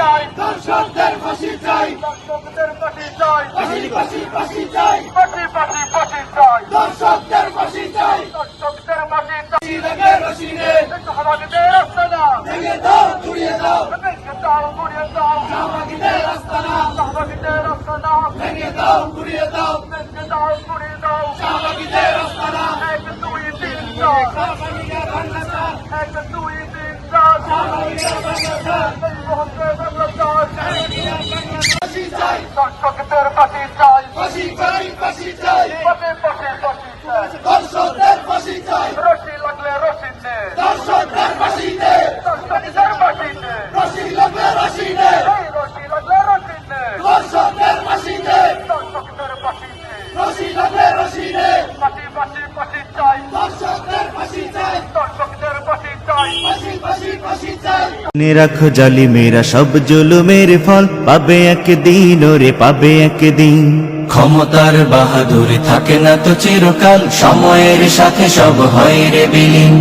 চাই, দর্শকদের ফাঁসি চাই, দর্শকদের ফাঁসি চাই, ফাঁসি ফাঁসি ফাঁসি চাই, ফাঁসি ফাঁসি ফাঁসি চাই, দর্শকদের ফাঁসি চাই, দর্শকদের ফাঁসি চাই। লাগে রশিদে শাহবাগীদের আস্তানা ভেঙে দাও গুড়িয়ে দাও, ভেঙে দাও গুড়িয়ে দাও, শাহবাগীদের আস্তানা, শাহবাগীদের আস্তানা ভেঙে দাও গুড়িয়ে দাও, ভেঙে দাও গুড়িয়ে দাও, শাহবাগীদের আস্তানা। 1 2 3 4 শাহবাগীরা বাংলাদেশ, 1 2 3 4 শাহবাগীরা বাংলাদেশ, এই মুহূর্তে বাংলাদেশ শাহবাগীরা বাংলাদেশ। ফাঁসি চাই, দর্শকদের ফাঁসি চাই, ফাঁসি চাই, ফাঁসি চাই, ফাঁসি ফাঁসি ফাঁসি চাই, দর্শকদের ফাঁসি চাই। রশি লাগলে রশি নে, দর্শকদের ফাঁসি নে, দর্শকদের ফাঁসি নে, রশি লাগলে রশি নে, রশি লাগলে রশি নে, দর্শকদের ফাঁসি নে, দর্শকদের ফাঁসি নে, রশি লাগলে রশি নে, ফাঁসি ফাঁসি ফাঁসি চাই, দর্শকদের ফাঁসি চাই, দর্শকদের ফাঁসি চাই, ফাঁসি ফাঁসি ফাঁসি চাই। রাখো জালিমেরা সব জুলুমের ফল পাবে একদিন, ওরে পাবে একদিন। ক্ষমতার বাহাদুরি থাকে না তো চিরকাল, সময়ের সাথে সব হয় রে বিলীন।